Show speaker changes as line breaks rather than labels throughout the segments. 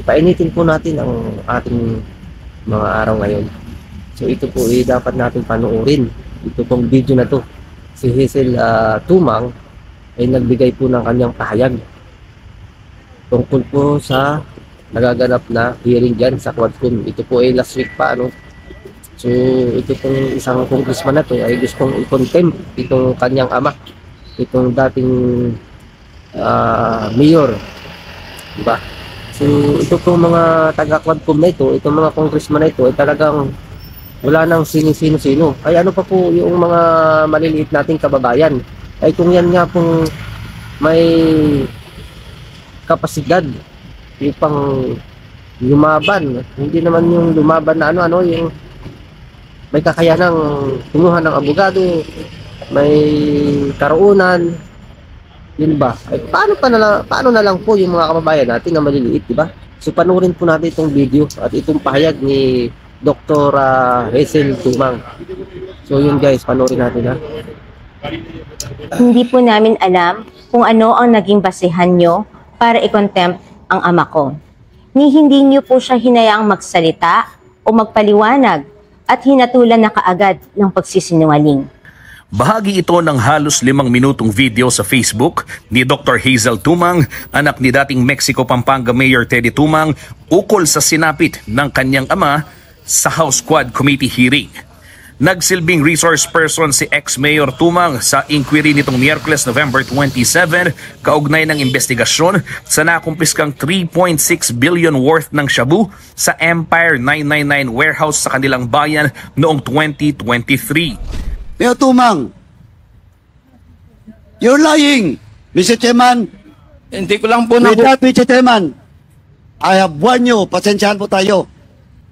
painitin po natin ang ating mga araw ngayon. So ito po dapat natin panoorin. Ito pong video na to. Si Hazel Tumang ay nagbigay po ng kanyang pahayag tungkol po sa nagaganap na hearing dyan sa Quadcom. Ito po ay last week pa, ano. So ito pong isang congressman na to ay gustong i-contempt itong kanyang ama, itong dating mayor, diba? So ito pong mga taga-Quadcom na ito, itong mga congressman na ito ay talagang wala nang sino-sino. Ay ano pa po yung mga maliliit nating kababayan, ay kung yan nga pong may kapasidad pang lumaban, hindi naman yung lumaban na ano, yung may kakayanang kumuha ng abogado, may karuunan, yun ba? Ay, paano na lang po yung mga kababayan natin na maliliit, di ba? So panoorin po natin itong video at itong pahayag ni Dr. Hazel Tumang. So yun guys, panoorin natin ha.
Hindi po namin alam kung ano ang naging basehan nyo para i-contempt ang ama ko. Ni hindi nyo po siya hinayaang magsalita o magpaliwanag at hinatulan na kaagad ng pagsisinungaling.
Bahagi ito ng halos 5 minutong video sa Facebook ni Dr. Hazel Tumang, anak ni dating Mexico Pampanga Mayor Teddy Tumang, ukol sa sinapit ng kanyang ama sa House Quad Committee hearing. Nagsilbing resource person si ex-Mayor Tumang sa inquiry nitong Miyerkules, November 27, kaugnay ng investigasyon sa nakumpiskang 3.6 billion worth ng shabu sa Empire 999 warehouse sa kanilang bayan noong 2023.
Mayor Tumang, you're lying, Mr. Chairman.
Hindi ko lang po
With that, Mr. Chairman, I have warned you, pasensyahan po tayo.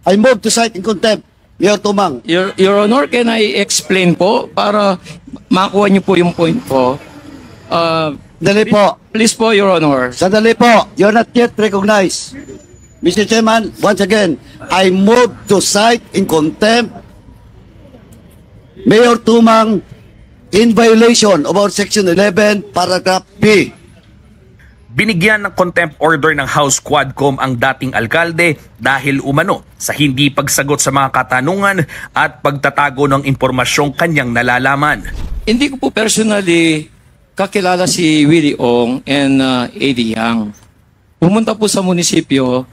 I move to cite in contempt, Mayor Tumang.
Your Honor, can I explain po para makuha niyo po yung point ko?
Sandali po.
Please po, Your Honor.
Sandali po. You're not yet recognized. Mr. Chairman, once again, I move to cite in contempt Mayor Tumang in violation of our Section 11, Paragraph B.
Binigyan ng contempt order ng House Quadcom ang dating alkalde dahil umano sa hindi pagsagot sa mga katanungan at pagtatago ng impormasyong kanyang nalalaman.
Hindi ko po personally kakilala si Willie Ong and Eddie Yang. Pumunta po sa munisipyo,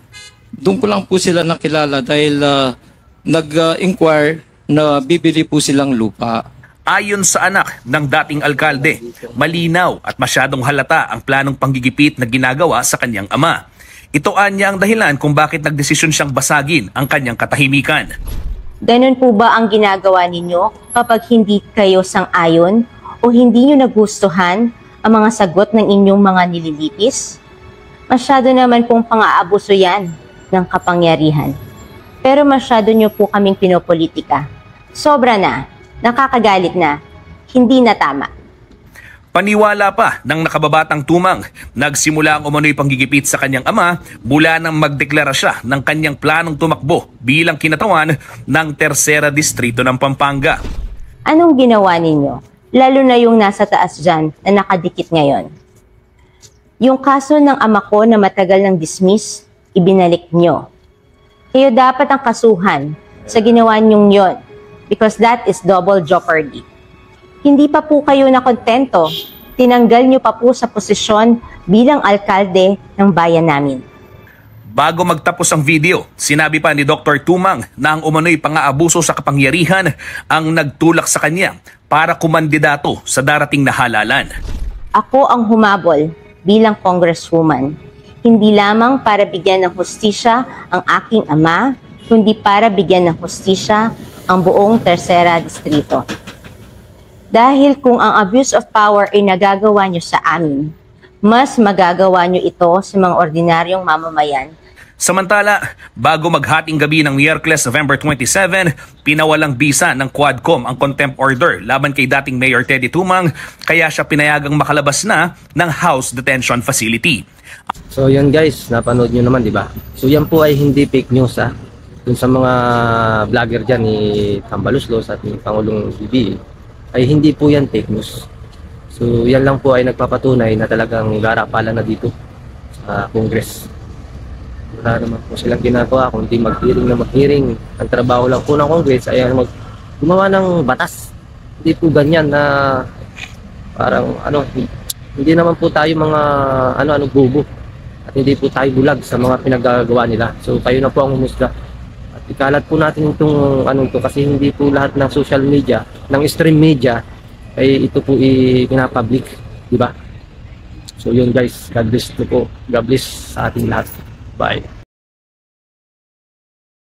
doon ko lang po sila nakilala dahil nag-inquire na bibili po silang lupa.
Ayon sa anak ng dating alkalde, malinaw at masyadong halata ang planong panggigipit na ginagawa sa kanyang ama. Ito anya ang dahilan kung bakit nagdesisyon siyang basagin ang kanyang katahimikan.
Ganun po ba ang ginagawa ninyo kapag hindi kayo sang-ayon o hindi nyo nagustuhan ang mga sagot ng inyong mga nililipis? Masyado naman pong pang-aabuso yan ng kapangyarihan. Pero masyado nyo po kaming pinopolitika. Sobra na. Nakakagalit na, hindi na tama.
Paniwala pa ng nakababatang Tumang, nagsimula ang umano'y panggigipit sa kanyang ama mula nang magdeklara siya ng kanyang planong tumakbo bilang kinatawan ng Tercera Distrito ng Pampanga.
Anong ginawa ninyo? Lalo na yung nasa taas dyan na nakadikit ngayon. Yung kaso ng ama ko na matagal ng dismiss, ibinalik nyo. Kayo dapat ang kasuhan sa ginawa nyong yon. Because that is double jeopardy. Hindi pa po kayo nakontento, tinanggal nyo pa po sa posisyon bilang alkalde ng bayan namin.
Bago magtapos ang video, sinabi pa ni Dr. Tumang na ang umano'y pang-aabuso sa kapangyarihan ang nagtulak sa kanya para kumandidato sa darating na halalan.
Ako ang humabol bilang congresswoman, hindi lamang para bigyan ng hustisya ang aking ama, kundi para bigyan ng hustisya ang buong Tercera Distrito. Dahil kung ang abuse of power ay nagagawa nyo sa amin, mas magagawa nyo ito sa mga ordinaryong mamamayan.
Samantala, bago maghating gabi ng Miyerkules, November 27, pinawalang bisa ng Quadcom ang contempt order laban kay dating Mayor Teddy Tumang, kaya siya pinayagang makalabas na ng House Detention Facility.
So yun guys, napanood nyo naman, di ba? So yan po ay hindi fake news ha. Dun sa mga vlogger dyan ni Tambaluslos at ni Pangulong BBM, ay hindi po yan fake news. So yan lang po ay nagpapatunay na talagang garapalan na dito sa Congress. Wala naman po silang ginagawa kundi mag-hearing na mag-hearing. Ang trabaho lang po ng Congress ay gumawa ng batas. Hindi po ganyan na parang hindi naman po tayo mga bubo. At hindi po tayo bulag sa mga pinagagawa nila. So kayo na po ang humusga. At ikalat po natin itong kasi hindi po lahat ng social media, ng stream media ay ito po pinapublic, di ba? So yun guys, God bless po. God bless sa ating lahat. Bye.